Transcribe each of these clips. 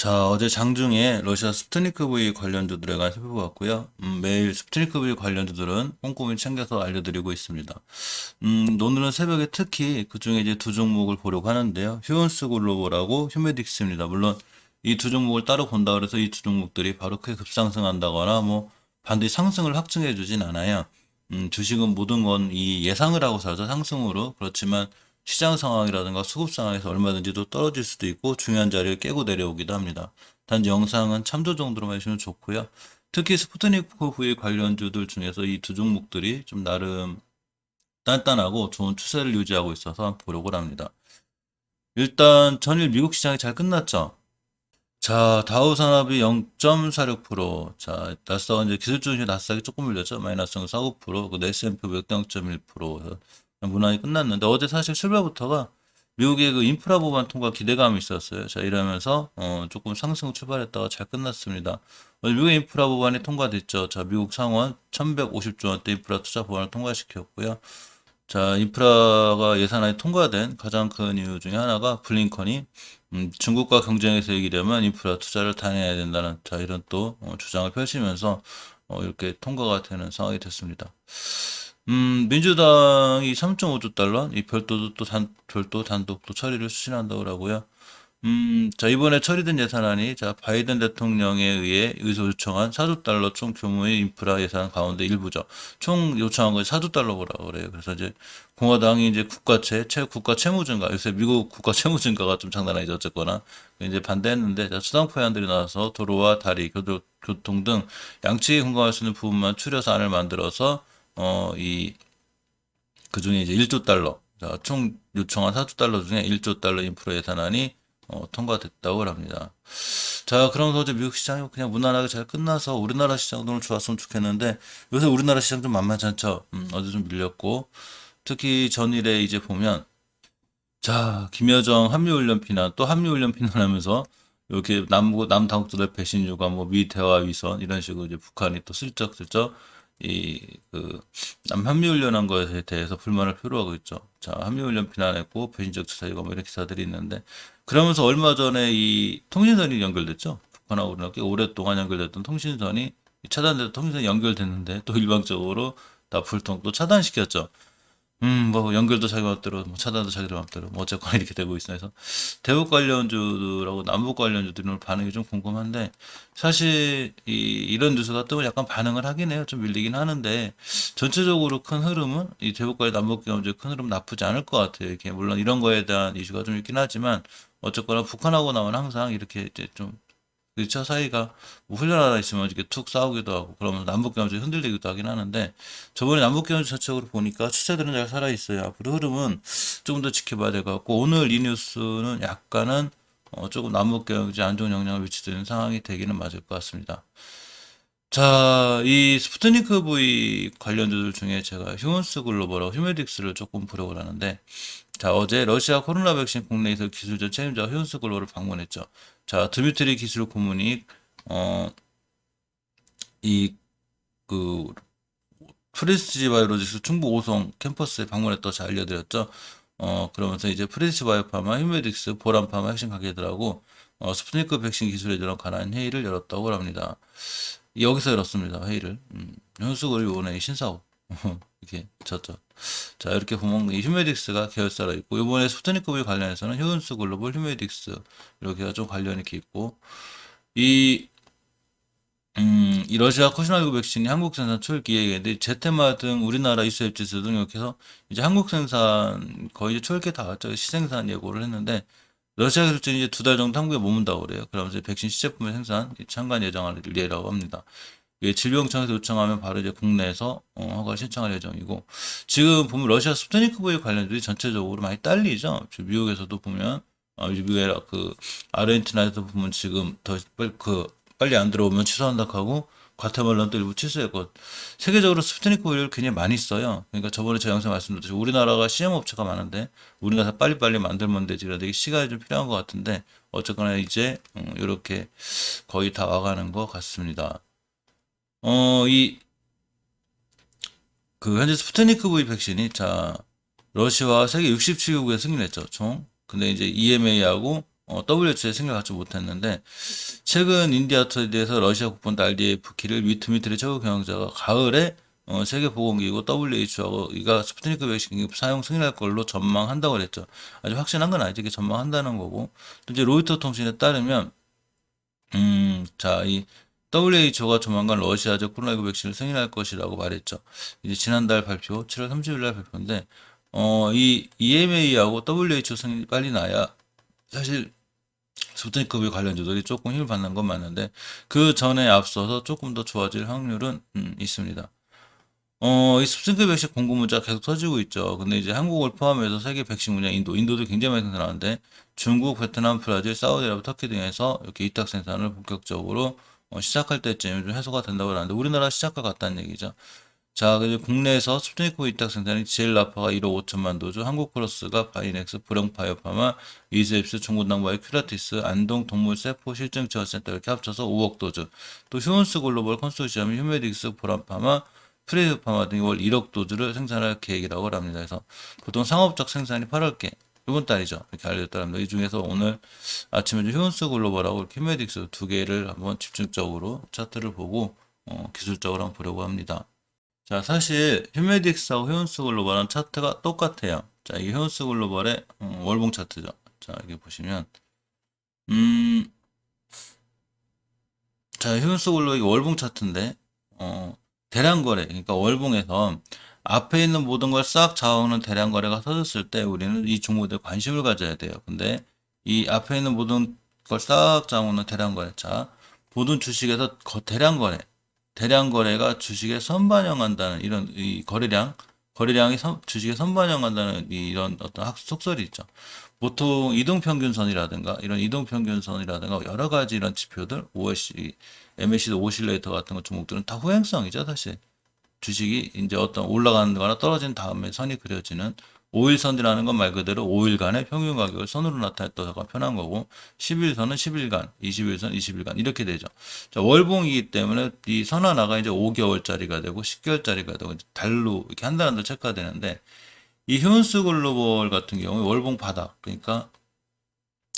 자, 어제 장중에 러시아 스푸트니크 V 관련주들에 관해 살펴봤고요. 매일 스푸트니크 V 관련주들은 꼼꼼히 챙겨서 알려드리고 있습니다. 오늘은 새벽에 특히 그중에 이제 두 종목을 보려고 하는데요. 휴온스 글로벌하고 휴메딕스입니다. 물론 이 두 종목을 따로 본다 그래서 이 두 종목들이 바로 크게 급상승한다거나 뭐 반드시 상승을 확증해 주진 않아요. 주식은 모든 건 이 예상을 하고 사죠. 상승으로. 그렇지만 시장 상황이라든가 수급 상황에서 얼마든지 또 떨어질 수도 있고 중요한 자리를 깨고 내려오기도 합니다. 단지 영상은 참조 정도로만 해주시면 좋고요. 특히 스푸트니크 V 관련주들 중에서 이 두 종목들이 좀 나름 단단하고 좋은 추세를 유지하고 있어서 한번 보려고 합니다. 일단 전일 미국 시장이 잘 끝났죠. 자, 다우 산업이 0.46%. 자, 나스닥은 이제 기술주 중에 나스닥이 조금 밀렸죠. 마이너스 0.49%. 그 S&P 500도 0.1%. 무난히 끝났는데 어제 사실 출발부터가 미국의 그 인프라 법안 통과 기대감이 있었어요. 자, 이러면서 조금 상승 출발했다가 잘 끝났습니다. 어제 미국 인프라 법안이 통과됐죠. 자, 미국 상원 1150조 원대 인프라 투자 법안을 통과시켰고요. 자, 인프라가 예산안이 통과된 가장 큰 이유 중에 하나가 블링컨이 중국과 경쟁에서 이기려면 인프라 투자를 단행해야 된다는 자 이런 또 주장을 펼치면서 이렇게 통과가 되는 상황이 됐습니다. 민주당이 3.5조 달러 이 별도도 또 별도 단독 또 처리를 추진한다고 하고요. 자, 이번에 처리된 예산안이, 자, 바이든 대통령에 의해 의소 요청한 4조 달러 총 규모의 인프라 예산 가운데 일부죠. 총 요청한 건 4조 달러라고 그래요. 그래서 이제 공화당이 이제 국가 채무 증가, 요새 미국 국가 채무 증가가 좀 장난 아니죠. 어쨌거나. 이제 반대했는데, 자, 수당 포함들이 나와서 도로와 다리, 교통 등 양측이 공감할 수 있는 부분만 추려서 안을 만들어서, 그 중에 이제 1조 달러, 자, 총 요청한 4조 달러 중에 1조 달러 인프라 예산안이 통과됐다고 합니다. 자, 그러면서 어제 미국 시장이 그냥 무난하게 잘 끝나서 우리나라 시장도 오늘 좋았으면 좋겠는데 요새 우리나라 시장 좀 만만치 않죠. 어제 좀 밀렸고 특히 전일에 이제 보면 자, 김여정 합류훈련 비난 또 합류훈련 비난하면서 이렇게 남당국자들 배신 요구 뭐 미대화 위선 이런 식으로 이제 북한이 또 슬쩍슬쩍 그 남합류훈련한 것에 대해서 불만을 표로하고 있죠. 자, 합류훈련 비난했고 배신적 수사 요구 뭐 이런 기사들이 있는데 그러면서 얼마 전에 이 통신선이 연결됐죠. 북한하고 우리나라 꽤 오랫동안 연결됐던 통신선이 차단돼서 통신선이 연결됐는데 또 일방적으로 다 불통 또 차단시켰죠. 뭐 연결도 자기 맘대로, 뭐 차단도 자기 맘대로, 뭐 어쨌거나 이렇게 되고 있어서 대북 관련주들하고 남북 관련주들 오늘 반응이 좀 궁금한데 사실 이런 뉴스가 뜨면 약간 반응을 하긴 해요. 좀 밀리긴 하는데 전체적으로 큰 흐름은 이 대북 관련 남북 경제 큰 흐름 나쁘지 않을 것 같아요. 이렇게 물론 이런 거에 대한 이슈가 좀 있긴 하지만 어쨌거나 북한하고 나면 항상 이렇게 이제 좀 그쵸 사이가 뭐 훈련하다 있으면 이렇게 툭 싸우기도 하고 그러면 남북경제 흔들리기도 하긴 하는데 저번에 남북경제 전체적으로 보니까 추세들은 잘 살아있어요. 앞으로 흐름은 조금 더 지켜봐야 될 것 같고 오늘 이 뉴스는 약간은 조금 남북경제 안 좋은 영향을 미치는 상황이 되기는 맞을 것 같습니다. 자, 이 스푸트니크 V 관련주들 중에 제가 휴먼스 글로벌하고 휴메딕스를 조금 보려고 하는데 자, 어제 러시아 코로나 백신 국내에서 기술적 책임자 휴먼스 글로벌을 방문했죠. 자, 드미트리 기술 고문이 이 그 프리스티지 바이오로직스 충북 오송 캠퍼스에 방문했다고 잘 알려드렸죠. 그러면서 이제 프리스티지 바이오파마, 휴메딕스, 보람파마 핵심 가게들하고 스푸트니크 백신 기술에 관한 회의를 열었다고 합니다. 여기서 열었습니다. 회의를. 현숙을 요번에 신사옥 이렇게 졌죠. 자, 이렇게 보면 이 휴메딕스가 계열사로 있고 이번에 스푸트니크 V 관련해서는 휴은스 글로벌 휴메딕스 이렇게가 좀 관련이 이렇게 있고 이 이 러시아 코로나19 백신이 한국 생산 초일 기획인데 제테마 등 우리나라 이수앱지수 등 이렇게 해서 이제 한국 생산 거의 이제 초일기 다 왔죠. 시생산 예고를 했는데 러시아 기술진이 이제 두 달 정도 한국에 머문다고 그래요. 그러면서 백신 시제품의 생산 참관 예정할 예라고 합니다. 이게 질병청에서 요청하면 바로 이제 국내에서 허가 신청할 예정이고 지금 보면 러시아 스푸트니크 V 관련들이 전체적으로 많이 딸리죠. 지금 미국에서도 보면 미국의 그 아르헨티나에서 보면 지금 더 빨리 안 들어오면 취소한다고 하고 과테말라는 또 일부 취소했고 세계적으로 스푸트니크 V를 굉장히 많이 써요. 그러니까 저번에 제 영상 말씀드렸듯이 우리나라가 CM 업체가 많은데 우리나라 빨리빨리 만들면 되지 그래도 이게 시간이 좀 필요한 것 같은데 어쨌거나 이제 이렇게 거의 다 와가는 것 같습니다. 이 그 현재 스푸트니크 V 백신이 자 러시아와 세계 67개국에 승인했죠 총. 근데 이제 EMA하고 WHO에 승인을 받지 못했는데 최근 인디아투데이에서 러시아 국본 RDF 키를 미트미트리 최고 경영자가 가을에 세계보건기구 WHO가 이가 스푸트니크 백신 사용 승인할 걸로 전망한다고 그랬죠. 아직 확신한 건 아니지. 이게 전망한다는 거고. 또 이제 로이터 통신에 따르면 자, 이 WHO가 조만간 러시아적 코로나19 백신을 승인할 것이라고 말했죠. 이제 지난달 발표, 7월 30일 날 발표인데, 이 EMA하고 WHO 승인이 빨리 나야 사실 스푸트니크 관련주들이 조금 힘을 받는 건 맞는데, 그 전에 앞서서 조금 더 좋아질 확률은 있습니다. 이 스푸트니크 백신 공급 문제가 계속 터지고 있죠. 근데 이제 한국을 포함해서 세계 백신 분야 인도도 굉장히 많이 생산하는데 중국, 베트남, 브라질, 사우디아라비아, 터키 등에서 이렇게 위탁 생산을 본격적으로 시작할 때쯤 좀 해소가 된다고 하는데 우리나라 시작과 같다는 얘기죠. 자, 그리고 국내에서 스푸트니크 위탁 생산이 제일라파가 1억 5천만 도주, 한국크로스가 바이넥스, 브령바이오파마, 이즈앱스, 중군당바이, 큐라티스, 안동 동물세포 실증지원센터 이렇게 합쳐서 5억 도주, 또 휴온스 글로벌 컨소시엄이 휴메딕스, 보람파마, 프레드파마 등이 월 1억 도주를 생산할 계획이라고 합니다. 그래서 보통 상업적 생산이 8월께 이번 달이죠. 이렇게 알려졌답니다. 이 중에서 오늘 아침에 휴온스 글로벌하고 휴메딕스 두 개를 한번 집중적으로 차트를 보고 기술적으로 한번 보려고 합니다. 자, 사실 휴메딕스하고 휴온스 글로벌은 차트가 똑같아요. 자, 이게 휴온스 글로벌의 월봉 차트죠. 자, 여기 보시면 자, 휴온스 글로벌이 월봉 차트인데 대량 거래, 그러니까 월봉에서 앞에 있는 모든 걸 싹 잡아먹는 대량 거래가 터졌을 때 우리는 이 종목에 관심을 가져야 돼요. 근데 이 앞에 있는 모든 걸 싹 잡아먹는 대량 거래, 자, 모든 주식에서 대량 거래가 주식에 선반영한다는 이런 이 거래량이 주식에 선반영한다는 이런 어떤 속설이 있죠. 보통 이동평균선이라든가 이런 이동평균선이라든가 여러 가지 이런 지표들, OSC, MACD 오실레이터 같은 거 종목들은 다 후행성이죠, 사실. 주식이 이제 어떤 올라가는 거나 떨어진 다음에 선이 그려지는 5일선이라는 건 말 그대로 5일간의 평균 가격을 선으로 나타냈다가 편한 거고 10일선은 10일간, 20일선 20일간 이렇게 되죠. 자, 월봉이기 때문에 이 선 하나가 이제 5개월짜리가 되고 10개월짜리가 되고 달로 이렇게 한 달 한 달 체크가 되는데 이 휴온스 글로벌 같은 경우에 월봉 바닥 그러니까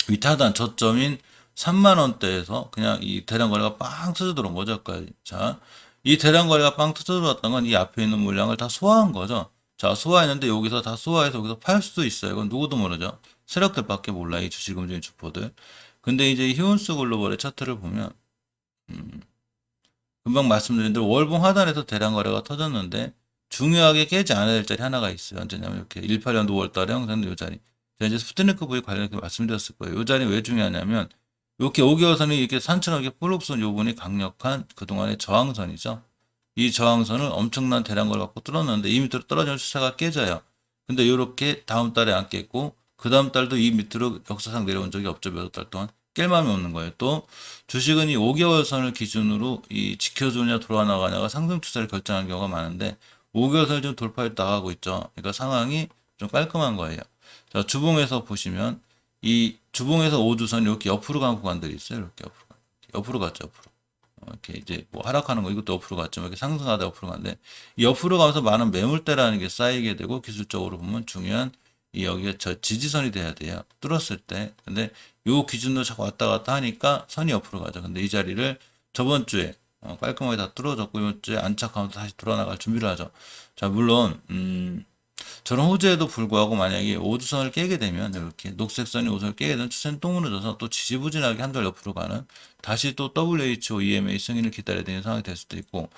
위타단 저점인 3만 원대에서 그냥 이 대량 거래가 빵 터져 들어온 거죠. 여기까지. 자, 이 대량 거래가 빵 터져 들어왔던 건 이 앞에 있는 물량을 다 소화한 거죠. 자, 소화했는데 여기서 다 소화해서 여기서 팔 수도 있어요. 이건 누구도 모르죠. 세력들밖에 몰라, 이 주식 움직이는 주포들. 근데 이제 휴온스 글로벌의 차트를 보면 금방 말씀드린 대로 월봉 하단에서 대량 거래가 터졌는데 중요하게 깨지 않아야 될 자리 하나가 있어요. 언제냐면 이렇게 18년도 5월 달에 형성된 이 자리. 제가 이제 스푸트니크 V 관련해서 말씀드렸을 거예요. 이 자리 왜 중요하냐면 이렇게 5개월선이 이렇게 산처럼 이렇게 볼록 쏜 요분이 강력한 그동안의 저항선이죠. 이 저항선을 엄청난 대량걸 갖고 뚫었는데 이 밑으로 떨어지는 추세가 깨져요. 근데 이렇게 다음 달에 안 깼고 그 다음 달도 이 밑으로 역사상 내려온 적이 없죠. 몇 달 동안 깰 마음이 없는 거예요. 또 주식은 이 5개월 선을 기준으로 이 지켜주냐 돌아나가냐가 상승 추세를 결정하는 경우가 많은데 5개월 선을 좀 돌파해 나가고 있죠. 그러니까 상황이 좀 깔끔한 거예요. 자, 주봉에서 보시면 이 주봉에서 5주선 이렇게 옆으로 가는 구간들이 있어요. 이렇게 옆으로 갔죠. 옆으로. 이렇게 이제 뭐 하락하는 거 이것도 옆으로 갔죠. 이렇게 상승하다 옆으로 가는데 이 옆으로 가면서 많은 매물대라는 게 쌓이게 되고 기술적으로 보면 중요한 이 여기가 저 지지선이 돼야 돼요. 뚫었을 때. 근데 요 기준으로 자꾸 왔다 갔다 하니까 선이 옆으로 가죠. 근데 이 자리를 저번 주에 깔끔하게 다 뚫어졌고 이번 주에 안착하면서 다시 돌아나갈 준비를 하죠. 자, 물론 저런 호재에도 불구하고 만약에 5주선을 깨게 되면 이렇게 녹색선이 5주선을 깨게 되면 추세는 또 무너져서 또 지지부진하게 한 달 옆으로 가는 다시 또 WHO, EMA 승인을 기다려야 되는 상황이 될 수도 있고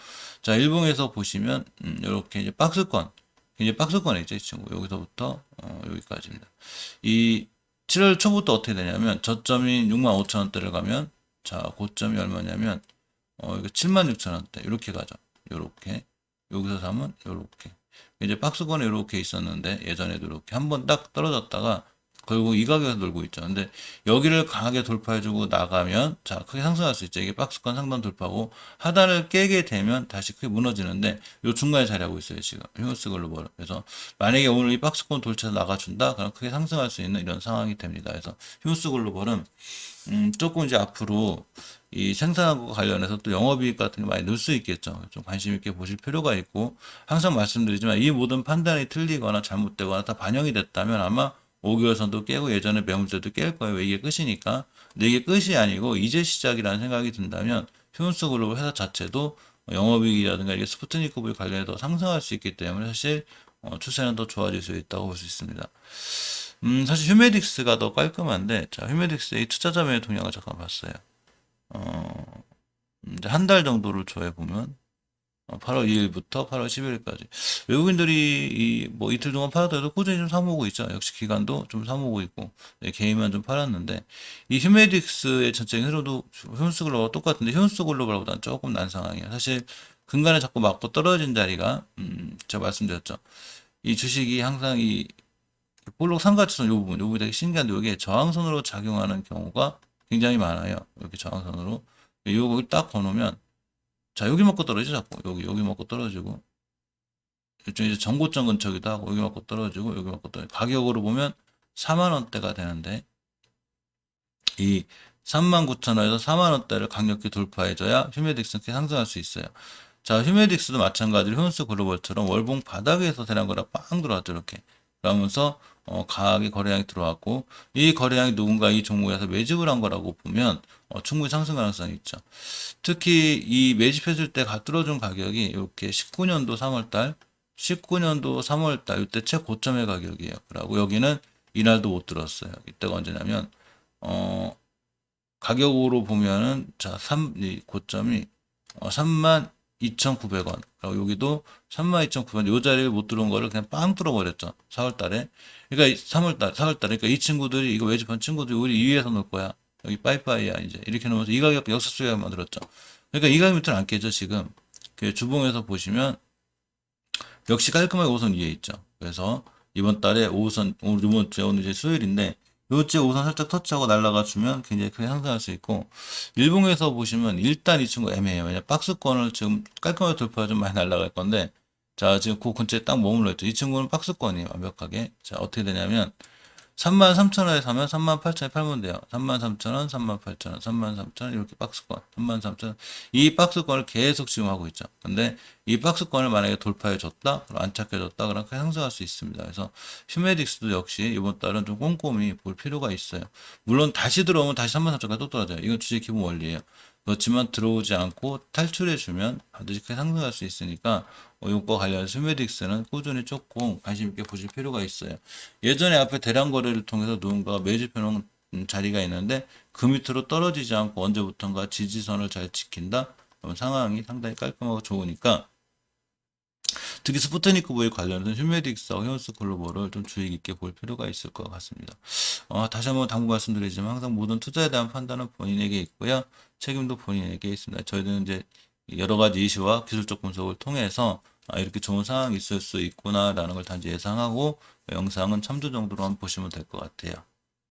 자, 일봉에서 보시면 이렇게 이제 박스권 이제 박스권에 있죠, 이 친구. 여기서부터 여기까지입니다. 이 7월 초부터 어떻게 되냐면 저점인 65,000원대를 가면 자, 고점이 얼마냐면 이거 76,000원대 이렇게 가죠. 요렇게 여기서 사면 요렇게 이제 박스권에 이렇게 있었는데 예전에도 이렇게 한번 딱 떨어졌다가 결국 이 가격에서 놀고 있죠. 근데 여기를 강하게 돌파해주고 나가면 자 크게 상승할 수 있죠. 이게 박스권 상단 돌파고 하단을 깨게 되면 다시 크게 무너지는데 요 중간에 자리하고 있어요. 지금 휴스 글로벌. 그래서 만약에 오늘 이 박스권 돌쳐서 나가준다 그럼 크게 상승할 수 있는 이런 상황이 됩니다. 그래서 휴스 글로벌은 조금 이제 앞으로 이 생산하고 관련해서 또 영업이익 같은 게 많이 늘 수 있겠죠. 좀 관심 있게 보실 필요가 있고 항상 말씀드리지만 이 모든 판단이 틀리거나 잘못되거나 다 반영이 됐다면 아마 5개월 선도 깨고 예전에 매물대도 깰 거예요. 왜 이게 끝이니까. 근데 이게 끝이 아니고 이제 시작이라는 생각이 든다면 휴먼스 글로벌 회사 자체도 영업이익이라든가 이게 스푸트니크 V 관련해서 상승할 수 있기 때문에 사실 추세는 더 좋아질 수 있다고 볼 수 있습니다. 사실 휴메딕스가 더 깔끔한데, 자, 휴메딕스의 투자자 매매 동향을 잠깐 봤어요. 이제 한 달 정도를 조회 보면, 8월 2일부터 8월 10일까지. 외국인들이 뭐 이틀 동안 팔았더라도 꾸준히 좀 사모으고 있죠. 역시 기관도 좀 사모으고 있고, 네, 개인만 좀 팔았는데, 이 휴메딕스의 전체적인 흐름도 휴먼스 글로벌과 똑같은데, 휴먼스 글로벌보다는 조금 난 상황이에요. 사실, 근간에 자꾸 맞고 떨어진 자리가, 제가 말씀드렸죠. 이 주식이 항상 이 볼록 삼각지선 요 부분이 되게 신기한데, 이게 저항선으로 작용하는 경우가 굉장히 많아요. 이렇게 저항선으로. 요거 딱 거놓으면, 자, 여기 먹고 떨어지죠, 자꾸. 여기 먹고 떨어지고. 일종의 이제 전고점 근처기도 하고, 여기 먹고 떨어지고, 여기 먹고 떨어지고. 가격으로 보면 4만원대가 되는데, 이 39,000원에서 4만원대를 강력히 돌파해줘야 휴메딕스는 상승할 수 있어요. 자, 휴메딕스도 마찬가지로 휴먼스 글로벌처럼 월봉 바닥에서 대량 거래 빵 들어왔죠, 이렇게. 그러면서, 강하게 거래량이 들어왔고, 이 거래량이 누군가 이 종목에서 매집을 한 거라고 보면, 충분히 상승 가능성이 있죠. 특히 이 매집했을 때 뚫어준 가격이 이렇게 19년도 3월달, 19년도 3월달 이때 최고점의 가격이에요. 그리고 여기는 이날도 못 들었어요. 이때가 언제냐면 가격으로 보면은 이 고점이 32,900원. 그리고 여기도 32,900원. 요 자리를 못 들어온 거를 그냥 빵 뚫어버렸죠. 4월달에. 그러니까 4월달. 그러니까 이 친구들이 이거 매집한 친구들이 우리 2위에서 놓을 거야. 여기 빠이빠이야 이제 이렇게 놓으면서 이 가격 역사 수익을 만들었죠. 그러니까 이 가격 밑으로 안 깨져 지금. 그 주봉에서 보시면 역시 깔끔하게 5선 위에 있죠. 그래서 이번 달에 5선 이번 주에 오늘 이제 수요일인데 요째 5선 살짝 터치하고 날아가 주면 굉장히 크게 상승할 수 있고 일봉에서 보시면 일단 이 친구 애매해요. 왜냐 박스권을 지금 깔끔하게 돌파해 좀 많이 날아갈 건데 자 지금 그 근처에 딱 머물러 있죠. 이 친구는 박스권이에요. 완벽하게. 자 어떻게 되냐면 33,000원에 사면 38,000원에 팔면 돼요. 33,000원, 38,000원, 33,000원 이렇게 박스권, 33,000원. 이 박스권을 계속 지금 하고 있죠. 근데 이 박스권을 만약에 돌파해 줬다, 안착해 줬다, 그럼 상승할 수 있습니다. 그래서 휴메딕스도 역시 이번 달은 좀 꼼꼼히 볼 필요가 있어요. 물론 다시 들어오면 다시 33,000원까지 또 떨어져요. 이건 주식 기본 원리예요. 그렇지만 들어오지 않고 탈출해 주면 반드시 상승할 수 있으니까 이것과 관련해서 휴메딕스는 꾸준히 조금 관심 있게 보실 필요가 있어요. 예전에 앞에 대량 거래를 통해서 누군가가 매집해 놓은 자리가 있는데 그 밑으로 떨어지지 않고 언제부턴가 지지선을 잘 지킨다? 그럼 상황이 상당히 깔끔하고 좋으니까 특히 스푸트니크 V에 관련된 휴메딕스와 휴먼스 글로벌을 좀 주의 깊게 볼 필요가 있을 것 같습니다. 다시 한번 당부 말씀드리지만 항상 모든 투자에 대한 판단은 본인에게 있고요. 책임도 본인에게 있습니다. 저희는 이제 여러 가지 이슈와 기술적 분석을 통해서 이렇게 좋은 상황이 있을 수 있구나라는 걸 단지 예상하고 영상은 참조 정도로 한번 보시면 될 것 같아요.